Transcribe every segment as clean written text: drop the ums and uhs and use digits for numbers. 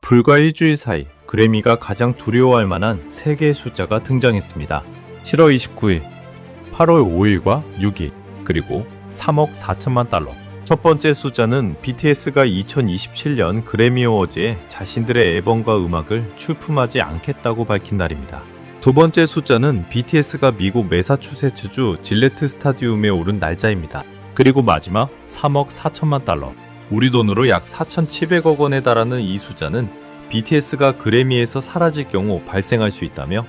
불과 일주일 사이 그래미가 가장 두려워할 만한 3개의 숫자가 등장했습니다. 7월 29일, 8월 5일과 6일, 그리고 3억 4천만 달러. 첫 번째 숫자는 BTS가 2027년 그래미 어워즈에 자신들의 앨범과 음악을 출품하지 않겠다고 밝힌 날입니다. 두 번째 숫자는 BTS가 미국 매사추세츠주 질레트 스타디움에 오른 날짜입니다. 그리고 마지막 3억 4천만 달러. 우리 돈으로 약 4,700억 원에 달하는 이 숫자는 BTS가 그래미에서 사라질 경우 발생할 수 있다며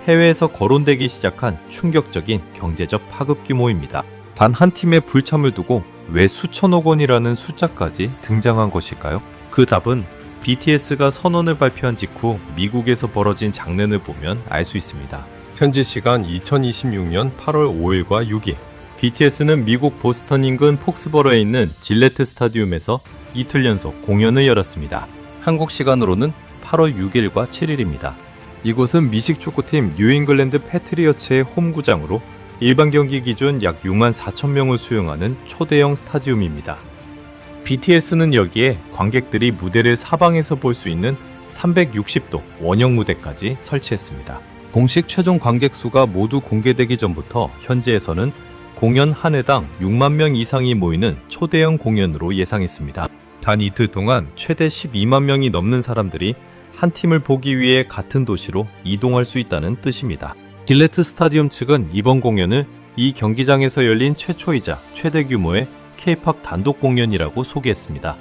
해외에서 거론되기 시작한 충격적인 경제적 파급 규모입니다. 단 한 팀의 불참을 두고 왜 수천억 원이라는 숫자까지 등장한 것일까요? 그 답은 BTS가 선언을 발표한 직후 미국에서 벌어진 장면을 보면 알 수 있습니다. 현지 시간 2026년 8월 5일과 6일, BTS는 미국 보스턴 인근 폭스버러에 있는 질레트 스타디움에서 이틀 연속 공연을 열었습니다. 한국 시간으로는 8월 6일과 7일입니다. 이곳은 미식 축구팀 뉴잉글랜드 패트리어츠의 홈구장으로 일반 경기 기준 약 6만 4천 명을 수용하는 초대형 스타디움입니다. BTS는 여기에 관객들이 무대를 사방에서 볼 수 있는 360도 원형 무대까지 설치했습니다. 공식 최종 관객 수가 모두 공개되기 전부터 현지에서는 공연 한 회당 6만 명 이상이 모이는 초대형 공연으로 예상했습니다. 단 이틀 동안 최대 12만 명이 넘는 사람들이 한 팀을 보기 위해 같은 도시로 이동할 수 있다는 뜻입니다. 질레트 스타디움 측은 이번 공연을 이 경기장에서 열린 최초이자 최대 규모의 K-POP 단독 공연이라고 소개했습니다.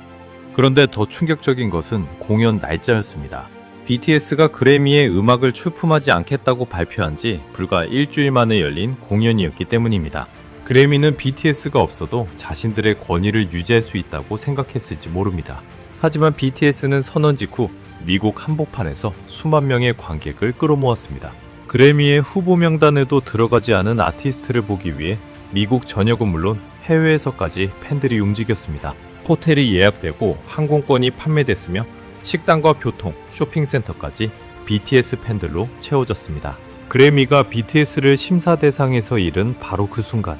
그런데 더 충격적인 것은 공연 날짜였습니다. BTS가 그래미에 음악을 출품하지 않겠다고 발표한 지 불과 일주일 만에 열린 공연이었기 때문입니다. 그래미는 BTS가 없어도 자신들의 권위를 유지할 수 있다고 생각했을지 모릅니다. 하지만 BTS는 선언 직후 미국 한복판에서 수만 명의 관객을 끌어모았습니다. 그래미의 후보 명단에도 들어가지 않은 아티스트를 보기 위해 미국 전역은 물론 해외에서까지 팬들이 움직였습니다. 호텔이 예약되고 항공권이 판매됐으며 식당과 교통, 쇼핑센터까지 BTS 팬들로 채워졌습니다. 그래미가 BTS를 심사 대상에서 잃은 바로 그 순간,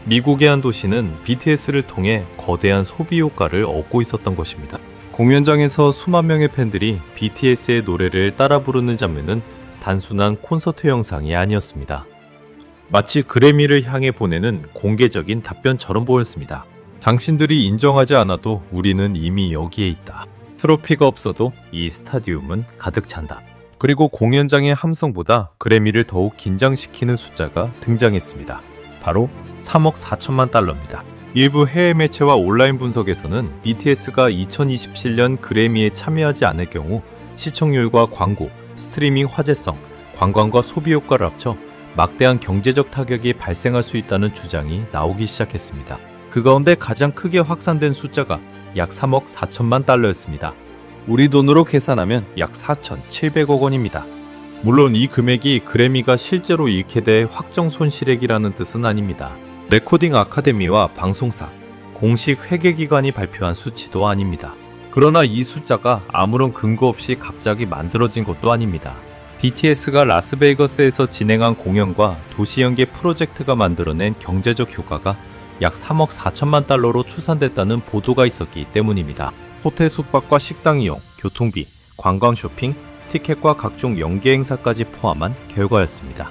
미국의 한 도시는 BTS를 통해 거대한 소비 효과를 얻고 있었던 것입니다. 공연장에서 수만 명의 팬들이 BTS의 노래를 따라 부르는 장면은 단순한 콘서트 영상이 아니었습니다. 마치 그래미를 향해 보내는 공개적인 답변처럼 보였습니다. 당신들이 인정하지 않아도 우리는 이미 여기에 있다. 트로피가 없어도 이 스타디움은 가득 찬다. 그리고 공연장의 함성보다 그래미를 더욱 긴장시키는 숫자가 등장했습니다. 바로 3억 4천만 달러입니다. 일부 해외 매체와 온라인 분석에서는 BTS가 2027년 그래미에 참여하지 않을 경우 시청률과 광고, 스트리밍 화제성, 관광과 소비 효과를 합쳐 막대한 경제적 타격이 발생할 수 있다는 주장이 나오기 시작했습니다. 그 가운데 가장 크게 확산된 숫자가 약 3억 4천만 달러였습니다. 우리 돈으로 계산하면 약 4,700억 원입니다. 물론 이 금액이 그래미가 실제로 잃게 될 확정 손실액이라는 뜻은 아닙니다. 레코딩 아카데미와 방송사, 공식 회계기관이 발표한 수치도 아닙니다. 그러나 이 숫자가 아무런 근거 없이 갑자기 만들어진 것도 아닙니다. BTS가 라스베이거스에서 진행한 공연과 도시연계 프로젝트가 만들어낸 경제적 효과가 약 3억 4천만 달러로 추산됐다는 보도가 있었기 때문입니다. 호텔 숙박과 식당 이용, 교통비, 관광 쇼핑, 티켓과 각종 연계 행사까지 포함한 결과였습니다.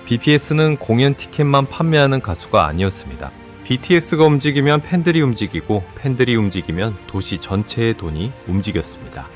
BTS는 공연 티켓만 판매하는 가수가 아니었습니다. BTS가 움직이면 팬들이 움직이고 팬들이 움직이면 도시 전체의 돈이 움직였습니다.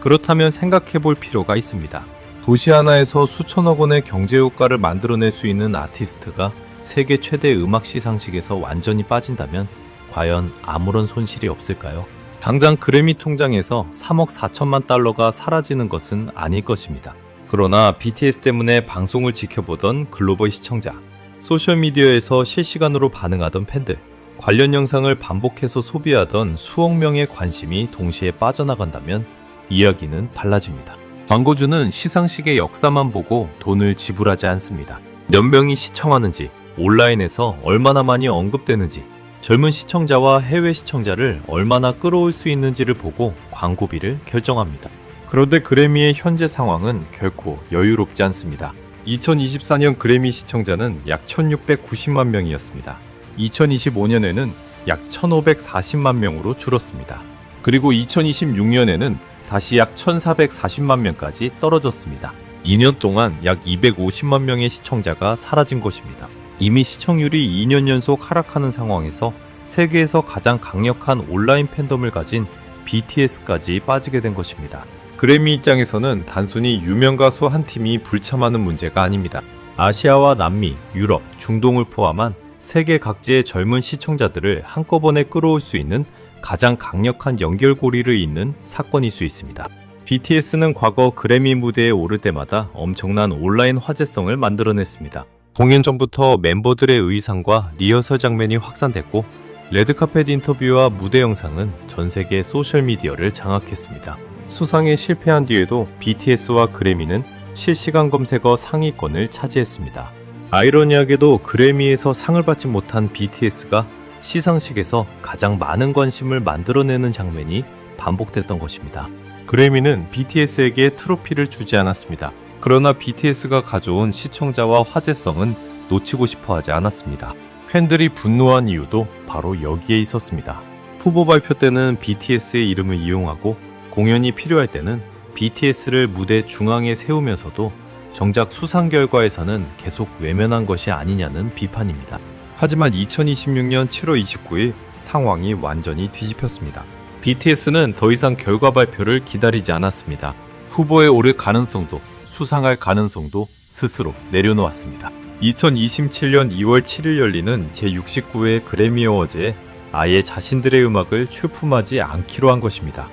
그렇다면 생각해 볼 필요가 있습니다. 도시 하나에서 수천억 원의 경제 효과를 만들어낼 수 있는 아티스트가 세계 최대 음악 시상식에서 완전히 빠진다면 과연 아무런 손실이 없을까요? 당장 그래미 통장에서 3억 4천만 달러가 사라지는 것은 아닐 것입니다. 그러나 BTS 때문에 방송을 지켜보던 글로벌 시청자, 소셜미디어에서 실시간으로 반응하던 팬들, 관련 영상을 반복해서 소비하던 수억 명의 관심이 동시에 빠져나간다면 이야기는 달라집니다. 광고주는 시상식의 역사만 보고 돈을 지불하지 않습니다. 몇 명이 시청하는지, 온라인에서 얼마나 많이 언급되는지, 젊은 시청자와 해외 시청자를 얼마나 끌어올 수 있는지를 보고 광고비를 결정합니다. 그런데 그래미의 현재 상황은 결코 여유롭지 않습니다. 2024년 그래미 시청자는 약 1690만 명이었습니다. 2025년에는 약 1540만 명으로 줄었습니다. 그리고 2026년에는 다시 약 1440만 명까지 떨어졌습니다. 2년 동안 약 250만 명의 시청자가 사라진 것입니다. 이미 시청률이 2년 연속 하락하는 상황에서 세계에서 가장 강력한 온라인 팬덤을 가진 BTS까지 빠지게 된 것입니다. 그래미 입장에서는 단순히 유명 가수 한 팀이 불참하는 문제가 아닙니다. 아시아와 남미, 유럽, 중동을 포함한 세계 각지의 젊은 시청자들을 한꺼번에 끌어올 수 있는 가장 강력한 연결고리를 잇는 사건일 수 있습니다. BTS는 과거 그래미 무대에 오를 때마다 엄청난 온라인 화제성을 만들어냈습니다. 공연 전부터 멤버들의 의상과 리허설 장면이 확산됐고 레드카펫 인터뷰와 무대 영상은 전 세계 소셜미디어를 장악했습니다. 수상에 실패한 뒤에도 BTS와 그래미는 실시간 검색어 상위권을 차지했습니다. 아이러니하게도 그래미에서 상을 받지 못한 BTS가 시상식에서 가장 많은 관심을 만들어내는 장면이 반복됐던 것입니다. 그래미는 BTS에게 트로피를 주지 않았습니다. 그러나 BTS가 가져온 시청자와 화제성은 놓치고 싶어 하지 않았습니다. 팬들이 분노한 이유도 바로 여기에 있었습니다. 후보 발표 때는 BTS의 이름을 이용하고 공연이 필요할 때는 BTS를 무대 중앙에 세우면서도 정작 수상 결과에서는 계속 외면한 것이 아니냐는 비판입니다. 하지만 2026년 7월 29일 상황이 완전히 뒤집혔습니다. BTS는 더 이상 결과 발표를 기다리지 않았습니다. 후보에 오를 가능성도 수상할 가능성도 스스로 내려놓았습니다. 2027년 2월 7일 열리는 제69회 그래미 어워즈에 아예 자신들의 음악을 출품하지 않기로 한 것입니다.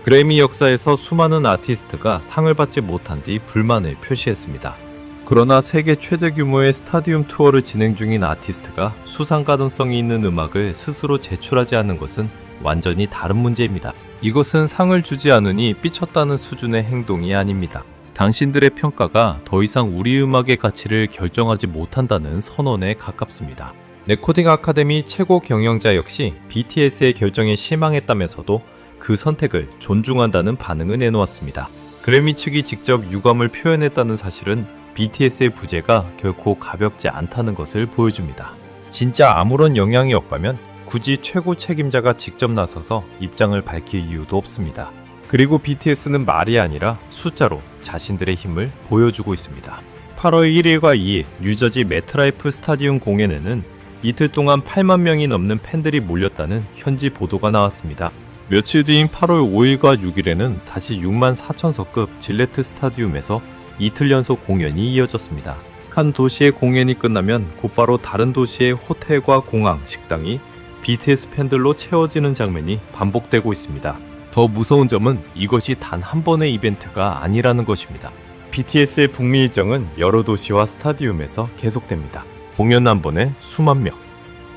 그래미 역사에서 수많은 아티스트가 상을 받지 못한 뒤 불만을 표시했습니다. 그러나 세계 최대 규모의 스타디움 투어를 진행 중인 아티스트가 수상 가능성이 있는 음악을 스스로 제출하지 않는 것은 완전히 다른 문제입니다. 이것은 상을 주지 않으니 삐쳤다는 수준의 행동이 아닙니다. 당신들의 평가가 더 이상 우리 음악의 가치를 결정하지 못한다는 선언에 가깝습니다. 레코딩 아카데미 최고 경영자 역시 BTS의 결정에 실망했다면서도 그 선택을 존중한다는 반응을 내놓았습니다. 그래미 측이 직접 유감을 표현했다는 사실은 BTS의 부재가 결코 가볍지 않다는 것을 보여줍니다. 진짜 아무런 영향이 없다면 굳이 최고 책임자가 직접 나서서 입장을 밝힐 이유도 없습니다. 그리고 BTS는 말이 아니라 숫자로 자신들의 힘을 보여주고 있습니다. 8월 1일과 2일 뉴저지 매트라이프 스타디움 공연에는 이틀 동안 8만 명이 넘는 팬들이 몰렸다는 현지 보도가 나왔습니다. 며칠 뒤인 8월 5일과 6일에는 다시 6만 4천석급 질레트 스타디움에서 이틀 연속 공연이 이어졌습니다. 한 도시의 공연이 끝나면 곧바로 다른 도시의 호텔과 공항, 식당이 BTS 팬들로 채워지는 장면이 반복되고 있습니다. 더 무서운 점은 이것이 단 한 번의 이벤트가 아니라는 것입니다. BTS의 북미 일정은 여러 도시와 스타디움에서 계속됩니다. 공연 한 번에 수만 명.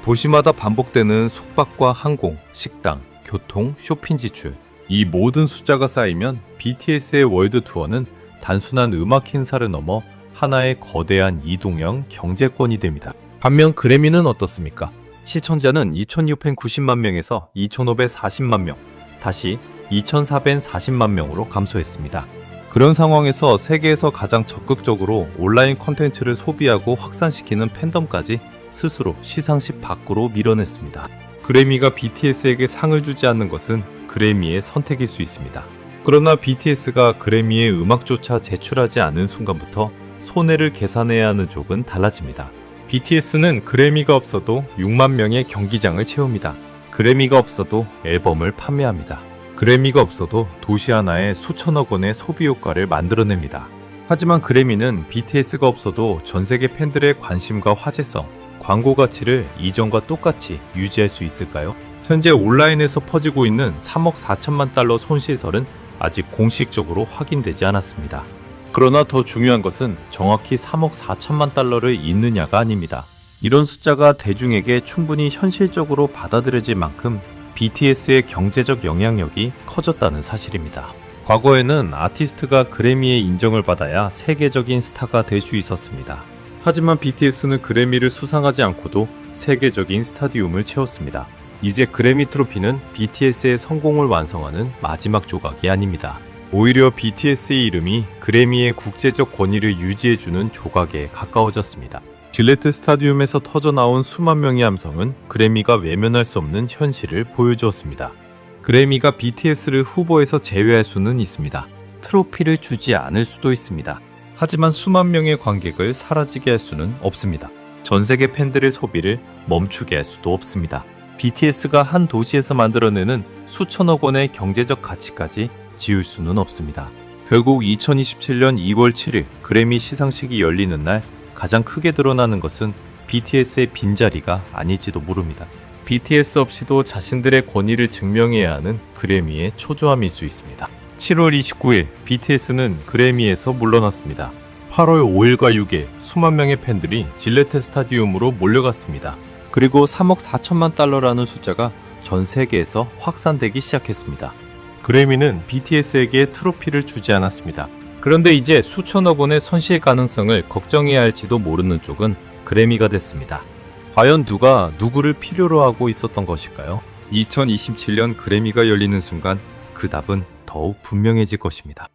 도시마다 반복되는 숙박과 항공, 식당, 교통, 쇼핑 지출. 이 모든 숫자가 쌓이면 BTS의 월드 투어는 단순한 음악 행사를 넘어 하나의 거대한 이동형 경제권이 됩니다. 반면 그래미는 어떻습니까? 시청자는 2690만 명에서 2540만 명, 다시 2440만 명으로 감소했습니다. 그런 상황에서 세계에서 가장 적극적으로 온라인 콘텐츠를 소비하고 확산시키는 팬덤까지 스스로 시상식 밖으로 밀어냈습니다. 그래미가 BTS에게 상을 주지 않는 것은 그래미의 선택일 수 있습니다. 그러나 BTS가 그래미의 음악조차 제출하지 않은 순간부터 손해를 계산해야 하는 쪽은 달라집니다. BTS는 그래미가 없어도 6만 명의 경기장을 채웁니다. 그래미가 없어도 앨범을 판매합니다. 그래미가 없어도 도시 하나에 수천억 원의 소비 효과를 만들어냅니다. 하지만 그래미는 BTS가 없어도 전 세계 팬들의 관심과 화제성, 광고 가치를 이전과 똑같이 유지할 수 있을까요? 현재 온라인에서 퍼지고 있는 3억 4천만 달러 손실설은 아직 공식적으로 확인되지 않았습니다. 그러나 더 중요한 것은 정확히 3억 4천만 달러를 잇느냐가 아닙니다. 이런 숫자가 대중에게 충분히 현실적으로 받아들여질 만큼 BTS의 경제적 영향력이 커졌다는 사실입니다. 과거에는 아티스트가 그래미의 인정을 받아야 세계적인 스타가 될 수 있었습니다. 하지만 BTS는 그래미를 수상하지 않고도 세계적인 스타디움을 채웠습니다. 이제 그래미 트로피는 BTS의 성공을 완성하는 마지막 조각이 아닙니다. 오히려 BTS의 이름이 그래미의 국제적 권위를 유지해주는 조각에 가까워졌습니다. 질레트 스타디움에서 터져나온 수만 명의 함성은 그래미가 외면할 수 없는 현실을 보여주었습니다. 그래미가 BTS를 후보에서 제외할 수는 있습니다. 트로피를 주지 않을 수도 있습니다. 하지만 수만 명의 관객을 사라지게 할 수는 없습니다. 전 세계 팬들의 소비를 멈추게 할 수도 없습니다. BTS가 한 도시에서 만들어내는 수천억 원의 경제적 가치까지 지울 수는 없습니다. 결국 2027년 2월 7일 그래미 시상식이 열리는 날 가장 크게 드러나는 것은 BTS의 빈자리가 아닐지도 모릅니다. BTS 없이도 자신들의 권위를 증명해야 하는 그래미의 초조함일 수 있습니다. 7월 29일 BTS는 그래미에서 물러났습니다. 8월 5일과 6일 수만 명의 팬들이 질레테 스타디움으로 몰려갔습니다. 그리고 3억 4천만 달러라는 숫자가 전 세계에서 확산되기 시작했습니다. 그래미는 BTS에게 트로피를 주지 않았습니다. 그런데 이제 수천억 원의 손실 가능성을 걱정해야 할지도 모르는 쪽은 그래미가 됐습니다. 과연 누가 누구를 필요로 하고 있었던 것일까요? 2027년 그래미가 열리는 순간 그 답은 더욱 분명해질 것입니다.